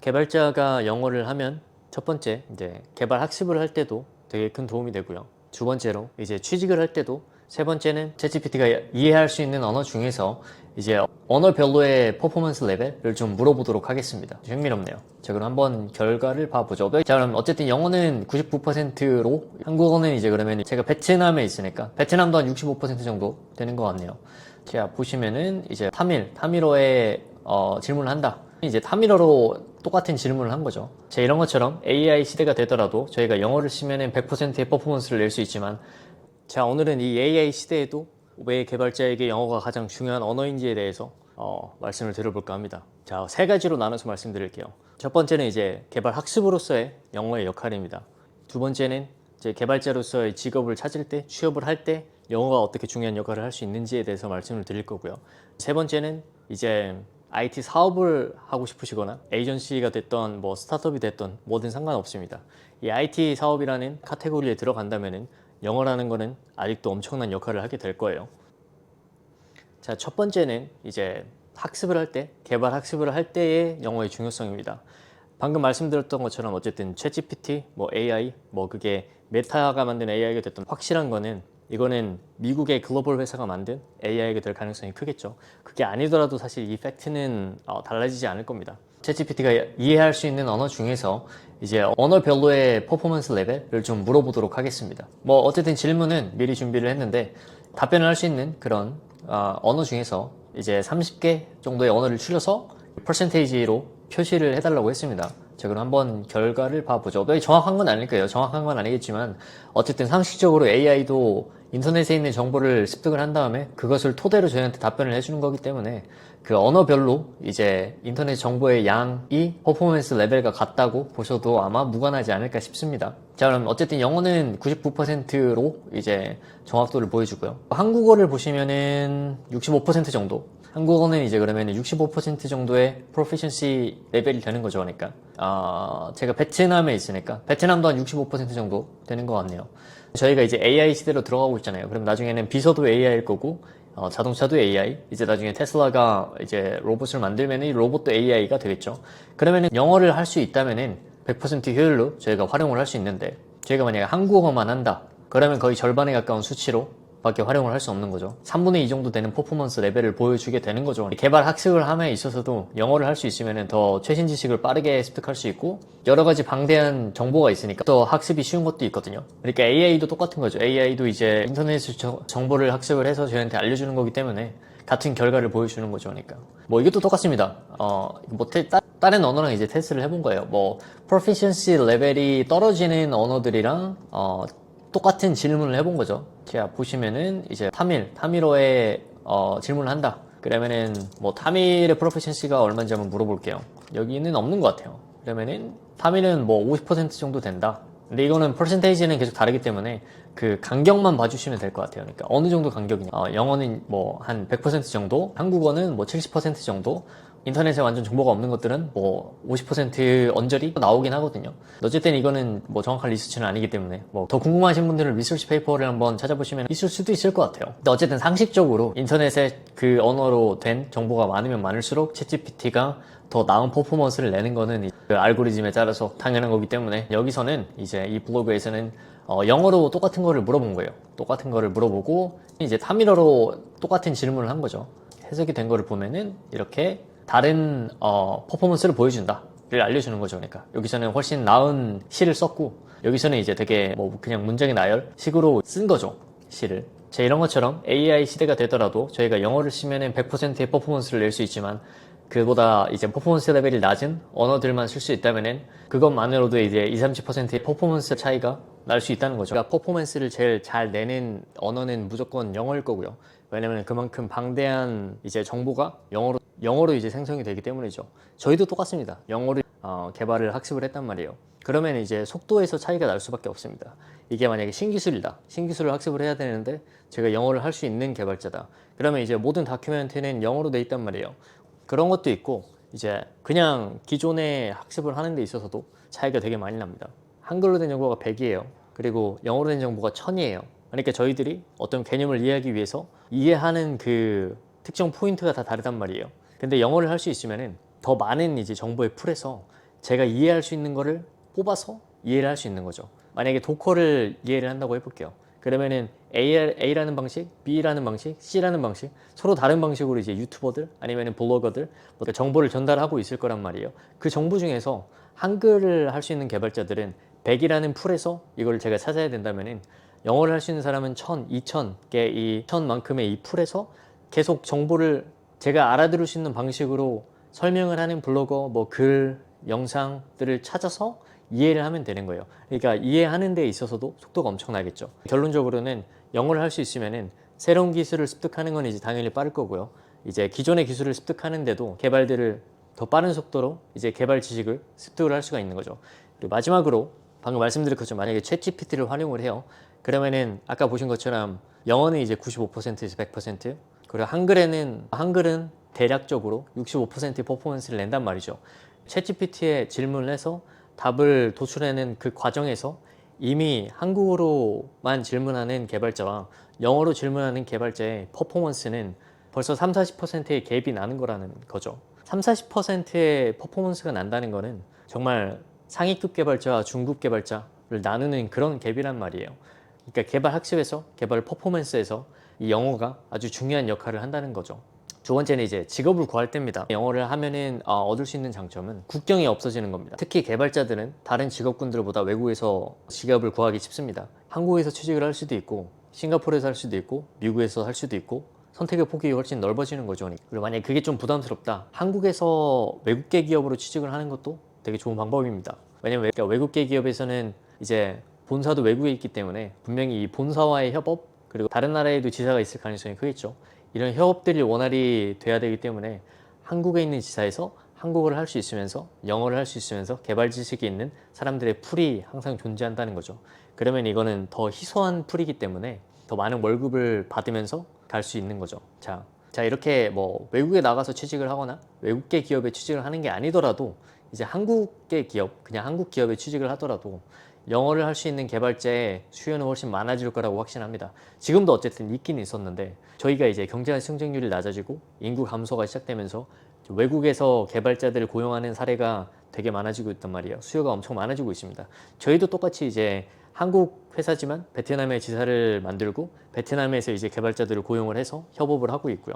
개발자가 영어를 하면 첫 번째 이제 개발 학습을 할 때도 되게 큰 도움이 되고요. 두 번째로 이제 취직을 할 때도, 세 번째는 챗GPT가 이해할 수 있는 언어 중에서 이제 언어별로의 퍼포먼스 레벨을 좀 물어보도록 하겠습니다. 흥미롭네요. 자, 그럼 한번 결과를 봐보죠. 자, 그럼 어쨌든 영어는 99%로, 한국어는 이제 그러면 제가 베트남에 있으니까 베트남도 한 65% 정도 되는 것 같네요. 자, 보시면은 이제 타밀어에 질문을 한다. 이제 타밀어로 똑같은 질문을 한 거죠. 자, 이런 것처럼 AI 시대가 되더라도 저희가 영어를 쓰면은 100%의 퍼포먼스를 낼 수 있지만, 자, 오늘은 이 AI 시대에도 왜 개발자에게 영어가 가장 중요한 언어인지에 대해서 말씀을 드려볼까 합니다. 자, 세 가지로 나눠서 말씀드릴게요. 첫 번째는 이제 개발 학습으로서의 영어의 역할입니다. 두 번째는 이제 개발자로서의 직업을 찾을 때, 취업을 할 때 영어가 어떻게 중요한 역할을 할 수 있는지에 대해서 말씀을 드릴 거고요. 세 번째는 이제 IT 사업을 하고 싶으시거나 에이전시가 됐던 뭐 스타트업이 됐던 뭐든 상관없습니다. 이 IT 사업이라는 카테고리에 들어간다면은 영어라는 거는 아직도 엄청난 역할을 하게 될 거예요. 자, 첫 번째는 이제 학습을 할 때, 개발 학습을 할 때의 영어의 중요성입니다. 방금 말씀드렸던 것처럼 어쨌든 챗GPT, 뭐 AI, 뭐 그게 메타가 만든 AI가 됐던, 확실한 거는 이거는 미국의 글로벌 회사가 만든 AI가 될 가능성이 크겠죠. 그게 아니더라도 사실 이 팩트는 달라지지 않을 겁니다. 챗GPT가 이해할 수 있는 언어 중에서 이제 언어별로의 퍼포먼스 레벨을 좀 물어보도록 하겠습니다. 뭐 어쨌든 질문은 미리 준비를 했는데, 답변을 할 수 있는 그런 언어 중에서 이제 30개 정도의 언어를 추려서 퍼센테이지로 표시를 해달라고 했습니다. 자, 그럼 한번 결과를 봐보죠. 정확한 건 아닐 거예요. 정확한 건 아니겠지만 어쨌든 상식적으로 AI도 인터넷에 있는 정보를 습득을 한 다음에 그것을 토대로 저희한테 답변을 해주는 거기 때문에 그 언어별로 이제 인터넷 정보의 양이 퍼포먼스 레벨과 같다고 보셔도 아마 무관하지 않을까 싶습니다. 자, 그럼 어쨌든 영어는 99%로 이제 정확도를 보여주고요. 한국어를 보시면은 65% 정도. 한국어는 이제 그러면 65% 정도의 proficiency 레벨이 되는 거죠. 그러니까 제가 베트남에 있으니까 베트남도 한 65% 정도 되는 것 같네요. 저희가 이제 AI 시대로 들어가고 있잖아요. 그럼 나중에는 비서도 AI일 거고, 자동차도 AI, 이제 나중에 테슬라가 이제 로봇을 만들면 이 로봇도 AI가 되겠죠. 그러면은 영어를 할 수 있다면은 100% 효율로 저희가 활용을 할 수 있는데, 저희가 만약에 한국어만 한다, 그러면 거의 절반에 가까운 수치로 밖에 활용을 할 수 없는 거죠. 3분의 2 정도 되는 퍼포먼스 레벨을 보여주게 되는 거죠. 개발 학습을 함에 있어서도 영어를 할 수 있으면 더 최신 지식을 빠르게 습득할 수 있고, 여러 가지 방대한 정보가 있으니까 더 학습이 쉬운 것도 있거든요. 그러니까 AI도 똑같은 거죠. AI도 이제 인터넷에서 정보를 학습을 해서 저희한테 알려주는 거기 때문에 같은 결과를 보여주는 거죠. 그러니까 뭐 이것도 똑같습니다. 다른 언어랑 이제 테스트를 해본 거예요. 뭐 proficiency 레벨이 떨어지는 언어들이랑 똑같은 질문을 해본 거죠. 자, 보시면은 이제 타밀어에 질문을 한다. 그러면은 뭐 타밀의 프로피션시가 얼마인지 한번 물어볼게요. 여기는 없는 것 같아요. 그러면은 타밀은 뭐 50% 정도 된다. 근데 이거는 퍼센테이지는 계속 다르기 때문에 그 간격만 봐주시면 될 것 같아요. 그러니까 어느 정도 간격이냐. 영어는 뭐 한 100% 정도, 한국어는 뭐 70% 정도, 인터넷에 완전 정보가 없는 것들은 뭐 50% 언저리 나오긴 하거든요. 어쨌든 이거는 뭐 정확한 리서치는 아니기 때문에 뭐 더 궁금하신 분들은 리서치 페이퍼를 한번 찾아보시면 있을 수도 있을 것 같아요. 근데 어쨌든 상식적으로 인터넷에 그 언어로 된 정보가 많으면 많을수록 챗GPT가 더 나은 퍼포먼스를 내는 거는 그 알고리즘에 따라서 당연한 거기 때문에, 여기서는 이제 이 블로그에서는 영어로 똑같은 거를 물어본 거예요. 똑같은 거를 물어보고 이제 타밀어로 똑같은 질문을 한 거죠. 해석이 된 거를 보면은 이렇게 다른 퍼포먼스를 보여준다를 알려주는 거죠. 그러니까 여기서는 훨씬 나은 시를 썼고, 여기서는 이제 되게 뭐 그냥 문장의 나열 식으로 쓴 거죠, 시를. 자, 이런 것처럼 AI 시대가 되더라도 저희가 영어를 쓰면은 100%의 퍼포먼스를 낼 수 있지만, 그보다 이제 퍼포먼스 레벨이 낮은 언어들만 쓸 수 있다면은 그것만으로도 이제 20-30%의 퍼포먼스 차이가 날 수 있다는 거죠. 그러니까 퍼포먼스를 제일 잘 내는 언어는 무조건 영어일 거고요. 왜냐면 그만큼 방대한 이제 정보가 영어로 이제 생성이 되기 때문이죠. 저희도 똑같습니다. 영어를 개발을 학습을 했단 말이에요. 그러면 이제 속도에서 차이가 날 수밖에 없습니다. 이게 만약에 신기술이다. 신기술을 학습을 해야 되는데 제가 영어를 할 수 있는 개발자다. 그러면 이제 모든 다큐멘트는 영어로 돼 있단 말이에요. 그런 것도 있고, 이제 그냥 기존의 학습을 하는 데 있어서도 차이가 되게 많이 납니다. 한글로 된 정보가 100이에요. 그리고 영어로 된 정보가 1000이에요. 그러니까 저희들이 어떤 개념을 이해하기 위해서 이해하는 그 특정 포인트가 다 다르단 말이에요. 근데 영어를 할 수 있으면은 더 많은 이제 정보의 풀에서 제가 이해할 수 있는 거를 뽑아서 이해를 할 수 있는 거죠. 만약에 도커를 이해를 한다고 해볼게요. 그러면은 A라는 방식, B라는 방식, C라는 방식 서로 다른 방식으로 이제 유튜버들 아니면 블로거들 뭐 정보를 전달하고 있을 거란 말이에요. 그 정보 중에서 한글을 할 수 있는 개발자들은 100이라는 풀에서 이걸 제가 찾아야 된다면은 영어를 할 수 있는 사람은 1000, 2000개 이 1000만큼의 이 풀에서 계속 정보를 제가 알아들을 수 있는 방식으로 설명을 하는 블로거, 뭐 글, 영상들을 찾아서 이해를 하면 되는 거예요. 그러니까 이해하는 데 있어서도 속도가 엄청나겠죠. 결론적으로는 영어를 할 수 있으면은 새로운 기술을 습득하는 건 이제 당연히 빠를 거고요. 이제 기존의 기술을 습득하는데도 개발들을 더 빠른 속도로 이제 개발 지식을 습득을 할 수가 있는 거죠. 그리고 마지막으로 방금 말씀드린 것처럼 만약에 챗GPT를 활용을 해요. 그러면은 아까 보신 것처럼 영어는 이제 95%에서 100%, 그리고 한글은 대략적으로 65%의 퍼포먼스를 낸단 말이죠. 챗GPT에 질문을 해서 답을 도출해낸 그 과정에서 이미 한국어로만 질문하는 개발자와 영어로 질문하는 개발자의 퍼포먼스는 벌써 3, 40%의 갭이 나는 거라는 거죠. 3, 40%의 퍼포먼스가 난다는 거는 정말 상위급 개발자와 중급 개발자를 나누는 그런 갭이란 말이에요. 그러니까 개발 학습에서, 개발 퍼포먼스에서 이 영어가 아주 중요한 역할을 한다는 거죠. 두 번째는 이제 직업을 구할 때입니다. 영어를 하면은 얻을 수 있는 장점은 국경이 없어지는 겁니다. 특히 개발자들은 다른 직업군들보다 외국에서 직업을 구하기 쉽습니다. 한국에서 취직을 할 수도 있고 싱가포르에서 할 수도 있고 미국에서 할 수도 있고 선택의 폭이 훨씬 넓어지는 거죠. 그리고 만약에 그게 좀 부담스럽다, 한국에서 외국계 기업으로 취직을 하는 것도 되게 좋은 방법입니다. 왜냐면 외국계 기업에서는 이제 본사도 외국에 있기 때문에 분명히 이 본사와의 협업, 그리고 다른 나라에도 지사가 있을 가능성이 크겠죠. 이런 협업들이 원활히 돼야 되기 때문에 한국에 있는 지사에서 한국어를 할 수 있으면서 영어를 할 수 있으면서 개발 지식이 있는 사람들의 풀이 항상 존재한다는 거죠. 그러면 이거는 더 희소한 풀이기 때문에 더 많은 월급을 받으면서 갈 수 있는 거죠. 자, 이렇게 뭐 외국에 나가서 취직을 하거나 외국계 기업에 취직을 하는 게 아니더라도 이제 한국계 기업, 그냥 한국 기업에 취직을 하더라도 영어를 할 수 있는 개발자의 수요는 훨씬 많아질 거라고 확신합니다. 지금도 어쨌든 있긴 있었는데 저희가 이제 경제 성장률이 낮아지고 인구 감소가 시작되면서 외국에서 개발자들을 고용하는 사례가 되게 많아지고 있단 말이에요. 수요가 엄청 많아지고 있습니다. 저희도 똑같이 이제 한국 회사지만 베트남에 지사를 만들고 베트남에서 이제 개발자들을 고용을 해서 협업을 하고 있고요.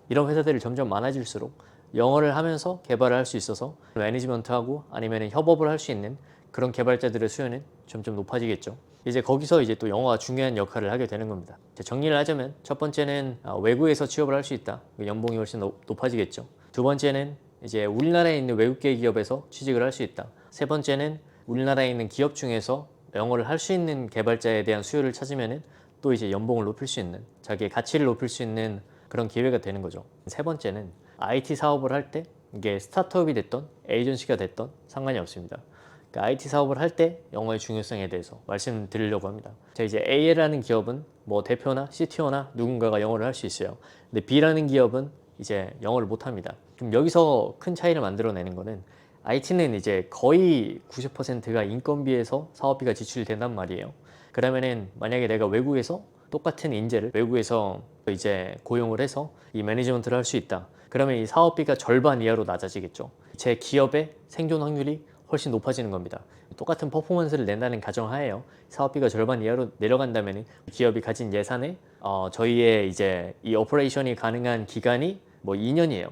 이런 회사들이 점점 많아질수록 영어를 하면서 개발을 할 수 있어서 매니지먼트하고 아니면 협업을 할 수 있는 그런 개발자들의 수요는 점점 높아지겠죠. 이제 거기서 이제 또 영어가 중요한 역할을 하게 되는 겁니다. 정리를 하자면 첫 번째는 외국에서 취업을 할 수 있다. 연봉이 훨씬 높아지겠죠. 두 번째는 이제 우리나라에 있는 외국계 기업에서 취직을 할 수 있다. 세 번째는 우리나라에 있는 기업 중에서 영어를 할 수 있는 개발자에 대한 수요를 찾으면은 또 이제 연봉을 높일 수 있는, 자기의 가치를 높일 수 있는 그런 기회가 되는 거죠. 세 번째는 IT 사업을 할 때 이게 스타트업이 됐던 에이전시가 됐던 상관이 없습니다. 그러니까 IT 사업을 할 때 영어의 중요성에 대해서 말씀드리려고 합니다. 자, 이제 A라는 기업은 뭐 대표나 CTO나 누군가가 영어를 할 수 있어요. 근데 B라는 기업은 이제 영어를 못 합니다. 그럼 여기서 큰 차이를 만들어내는 거는 IT는 이제 거의 90%가 인건비에서 사업비가 지출이 된단 말이에요. 그러면은 만약에 내가 외국에서 똑같은 인재를 외국에서 이제 고용을 해서 이 매니지먼트를 할 수 있다. 그러면 이 사업비가 절반 이하로 낮아지겠죠. 제 기업의 생존 확률이 훨씬 높아지는 겁니다. 똑같은 퍼포먼스를 낸다는 가정하에요. 사업비가 절반 이하로 내려간다면 기업이 가진 예산에 저희의 이제 이 오퍼레이션이 가능한 기간이 뭐 2년이에요.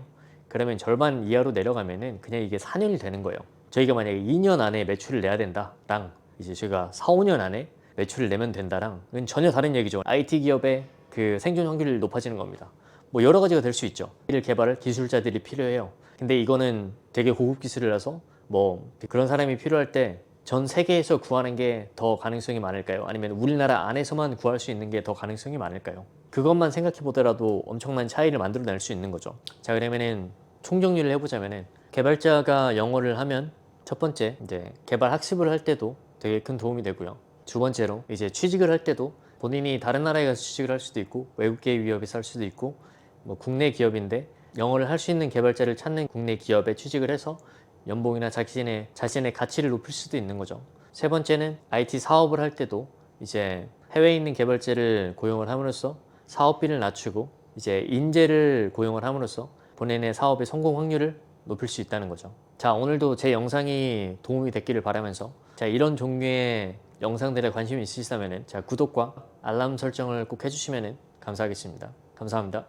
그러면 절반 이하로 내려가면은 그냥 이게 4년이 되는 거예요. 저희가 만약에 2년 안에 매출을 내야 된다랑 이제 저희가 4, 5년 안에 매출을 내면 된다랑은 전혀 다른 얘기죠. IT 기업의 그 생존 확률이 높아지는 겁니다. 뭐 여러 가지가 될 수 있죠. 이를 개발할 기술자들이 필요해요. 근데 이거는 되게 고급 기술이라서 뭐 그런 사람이 필요할 때 전 세계에서 구하는 게 더 가능성이 많을까요? 아니면 우리나라 안에서만 구할 수 있는 게 더 가능성이 많을까요? 그것만 생각해 보더라도 엄청난 차이를 만들어낼 수 있는 거죠. 자, 그러면은 총정리를 해보자면은 개발자가 영어를 하면 첫 번째 이제 개발 학습을 할 때도 되게 큰 도움이 되고요. 두 번째로 이제 취직을 할 때도 본인이 다른 나라에 가서 취직을 할 수도 있고 외국계 기업에서 할 수도 있고 뭐 국내 기업인데 영어를 할 수 있는 개발자를 찾는 국내 기업에 취직을 해서 연봉이나 자신의 가치를 높일 수도 있는 거죠. 세 번째는 IT 사업을 할 때도 이제 해외에 있는 개발자를 고용을 함으로써 사업비를 낮추고 이제 인재를 고용을 함으로써 본인의 사업의 성공 확률을 높일 수 있다는 거죠. 자, 오늘도 제 영상이 도움이 됐기를 바라면서, 자, 이런 종류의 영상들에 관심이 있으시다면 자, 구독과 알람 설정을 꼭 해주시면 감사하겠습니다. 감사합니다.